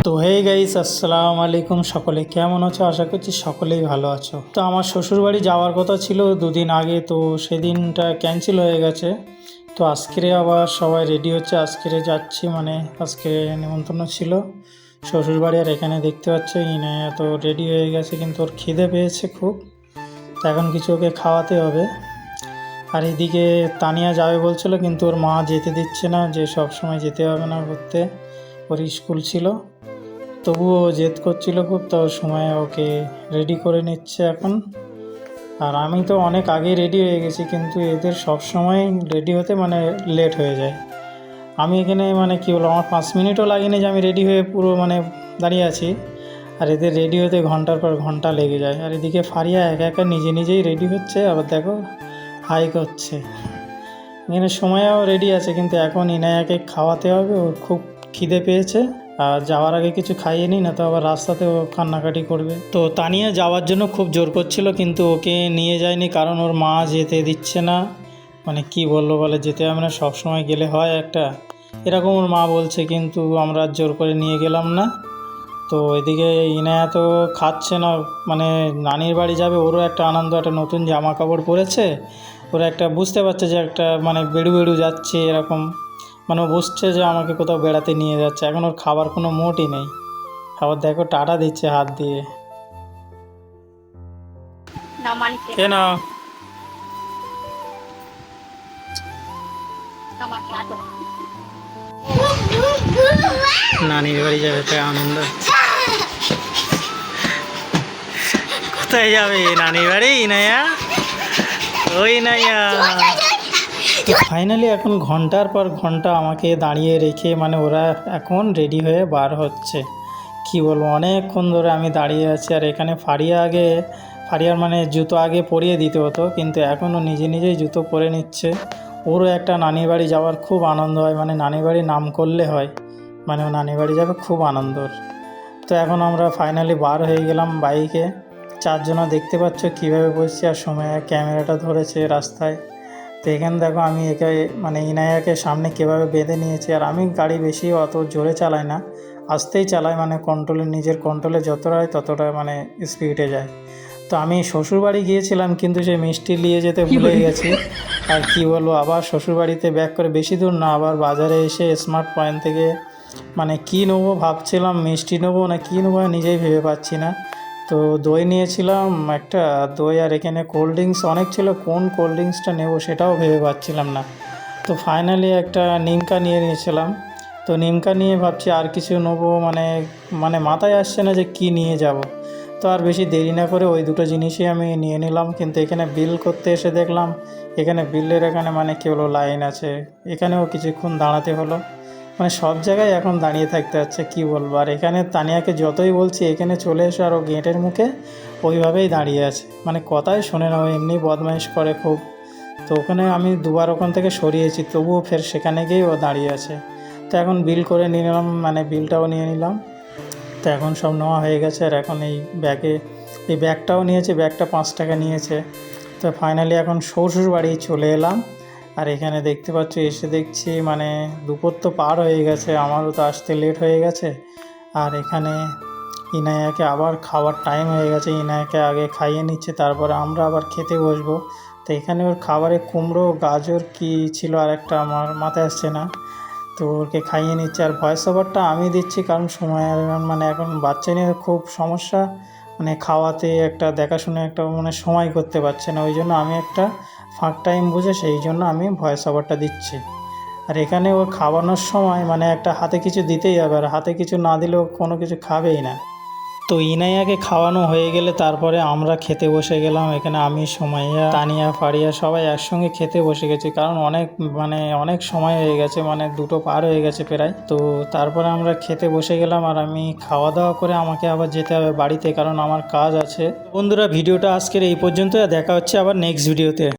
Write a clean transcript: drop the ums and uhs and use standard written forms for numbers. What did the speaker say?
তো hey guys, আসসালামু আলাইকুম। সকলে কেমন আছো? আশা করছি সকলেই ভালো আছো। তো আমার শ্বশুরবাড়ি যাওয়ার কথা ছিল দুদিন আগে, তো সেদিনটা ক্যান্সেল হয়ে গেছে। তো আজকে আবার সবাই রেডি হচ্ছে, আজকে যাচ্ছি, মানে আজকে নিমন্ত্রণ ছিল শ্বশুরবাড়ি। আর এখানে দেখতে পাচ্ছ ইনায়া তো রেডি হয়ে গেছে, কিন্তু ওর খিদে পেয়েছে খুব, তো এখন কিছু ওকে খাওয়াতে হবে। আর এদিকে তানিয়া যাবে বলছিল, কিন্তু ওর মা যেতে দিচ্ছে না, যে সব সময় যেতে হবে না ঘুরতে, ওর স্কুল ছিল। তবুও জেদ করছিল খুব, তো সময় ওকে রেডি করে নিচ্ছে এখন। আর আমি তো অনেক আগেই রেডি হয়ে গেছি, কিন্তু এদের সব সময় রেডি হতে মানে লেট হয়ে যায়। আমি এখানে মানে কী বলবো, আমার 5 মিনিটও লাগেনি যে আমি রেডি হয়ে পুরো মানে দাঁড়িয়ে আছি, আর এদের রেডি হতে ঘন্টার পর ঘন্টা লেগে যায়। আর এদিকে ফারিয়া একা একা নিজে নিজেই রেডি হচ্ছে, আবার দেখো হাই করছে। এখানে সময়ও রেডি আছে, কিন্তু এখন ইনায়াকে খাওয়াতে হবে, ওর খুব খিদে পেয়েছে। আর যাওয়ার আগে কিছু খাইয়ে নিই, না তো আবার রাস্তাতে ও কান্নাকাটি করবে। তো তানিয়া যাওয়ার জন্য খুব জোর করছিল, কিন্তু ওকে নিয়ে যায়নি, কারণ ওর মা যেতে দিচ্ছে না। মানে কি বললো, বলে যেতে হবে না, সবসময় গেলে হয় একটা, এরকম ওর মা বলছে, কিন্তু আমরা জোর করে নিয়ে গেলাম না। তো এদিকে ইনায়া তো খাচ্ছে না, মানে নানির বাড়ি যাবে, ওরও একটা আনন্দ, একটা নতুন জামা কাপড় পরেছে, ওরা একটা বুঝতে পারছে যে একটা মানে বেড়ু বেড়ু যাচ্ছে এরকম, মানে ও বুঝছে যে আমাকে কোথাও বেড়াতে নিয়ে যাচ্ছে। এখন ওর খাবার কোনো মোটই নেই, খাবার দেখো টাটা দিচ্ছে হাত দিয়ে। কেন নানির বাড়ি যাবে, তাই আনন্দ। কোথায় যাবে? নানির বাড়ি ইনায়া, ওই নাইয়া। তো ফাইনালি এখন ঘন্টার পর ঘন্টা আমাকে দাঁড়িয়ে রেখে মানে ওরা এখন রেডি হয়ে বার হচ্ছে। কি বলবো, অনেকক্ষণ ধরে আমি দাঁড়িয়ে আছি। আর এখানে ফারিয়ার মানে জুতো আগে পরিয়ে দিতে হতো, কিন্তু এখনও নিজে নিজেই জুতো পরে নিচ্ছে। ওরও একটা নানির বাড়ি যাওয়ার খুব আনন্দ হয়, মানে নানির বাড়ি নাম করলে হয়, মানে ও নানির বাড়ি যাবে, খুব আনন্দর। তো এখন আমরা ফাইনালি বার হয়ে গেলাম বাইকে, চারজনা দেখতে পাচ্ছ কীভাবে বসছি, আর সময় ক্যামেরাটা ধরেছে রাস্তায়। তো এখানে দেখো আমি একে মানে ইনায়াকে সামনে কীভাবে বেঁধে নিয়েছি। আর আমি গাড়ি বেশি অত জোরে চালাই না, আস্তেই চালাই, মানে নিজের কন্ট্রোলে যতটা হয় ততটা মানে স্পিডে যায়। তো আমি শ্বশুরবাড়ি গিয়েছিলাম, কিন্তু সে মিষ্টি নিয়ে যেতে ভুলে গেছি। আর কি বলবো, আবার শ্বশুরবাড়িতে ব্যাক করে, বেশি দূর না, আবার বাজারে এসে স্মার্ট পয়েন্ট থেকে মানে কী নেবো ভাবছিলাম, মিষ্টি নেবো না কী নেবো নিজেই ভেবে পাচ্ছি না। তো দই নিয়েছিলাম একটা, দই, আর এখানে কোল্ড ড্রিঙ্কস অনেক ছিল, কোন কোল্ড ড্রিঙ্কসটা নেবো সেটাও ভেবে পাচ্ছিলাম না। তো ফাইনালি একটা নিমকা নিয়ে নিয়েছিলাম। তো নিমকা নিয়ে ভাবছি আর কিছু নেবো, মানে মানে মাথায় আসছে না যে কি নিয়ে যাব। তো আর বেশি দেরি না করে ওই দুটো জিনিসই আমি নিয়ে নিলাম। কিন্তু এখানে বিল করতে এসে দেখলাম এখানে বিলের এখানে মানে কী হলো লাইন আছে, এখানেও কিছুক্ষণ দাঁড়াতে হলো। মানে সব জায়গায় এখন দাঁড়িয়ে থাকতে হচ্ছে, কী বলবো। আর এখানে তানিয়াকে যতই বলছি এখানে চলে এসো, আর ও গেটের মুখে ওইভাবেই দাঁড়িয়ে আছে, মানে কথাই শোনে না, ও এমনি বদমাইশ করে খুব। তো ওখানে আমি দুবার ওখান থেকে সরিয়েছি, তবুও ফের সেখানে গিয়েই ও দাঁড়িয়ে আছে। তো এখন বিল করে নিয়ে নিলাম, মানে বিলটাও নিয়ে নিলাম। তো এখন সব নেওয়া হয়ে গেছে। আর এখন এই ব্যাগটাও নিয়েছে, ব্যাগটা 5 টাকা নিয়েছে। তো ফাইনালি এখন শ্বশুর বাড়ি চলে এলাম। আর এখানে দেখতে পাচ্ছ, এসে দেখছি মানে দুপুর তো পার হয়ে গেছে, আমারও তো আসতে লেট হয়ে গেছে। আর এখানে ইনায়াকে আবার খাওয়ার টাইম হয়ে গেছে, ইনায়াকে আগে খাইয়ে নিচ্ছে, তারপরে আমরা আবার খেতে বসবো। তো এখানে ওর খাবারে কুমড়ো, গাজর কি ছিল আর একটা আমার মাথায় আসছে না, তো ওকে খাইয়ে নিচ্ছে। আর ভয়েস ওভারটা আমি দিচ্ছি, কারণ সময় মানে এখন বাচ্চা নিয়ে খুব সমস্যা, মানে খাওয়াতে একটা দেখাশুনে একটা মানে সময় করতে পারছে না, ওই জন্য আমি একটা ফাঁক টাইম বুঝে সেই জন্য আমি ভয়েস ওভারটা দিচ্ছি। আর এখানে ওর খাওয়ানোর সময় মানে একটা হাতে কিছু দিতেই হবে, আর হাতে কিছু না দিলেও কোনো কিছু খাবেই না। তো ইনাইয়াকে খাওয়ানো হয়ে গেলে তারপরে আমরা খেতে বসে গেলাম। এখানে আমি, সুমাইয়া, তানিয়া, ফারিয়া সবাই একসঙ্গে খেতে বসে গেছি, কারণ অনেক সময় হয়ে গেছে, মানে 2টো পার হয়ে গেছে প্রায়। তো তারপরে আমরা খেতে বসে গেলাম, আর আমি খাওয়া দাওয়া করে আমাকে আবার যেতে হবে বাড়িতে, কারণ আমার কাজ আছে। বন্ধুরা, ভিডিওটা আজকের এই পর্যন্ত, দেখা হচ্ছে আবার নেক্সট ভিডিওতে।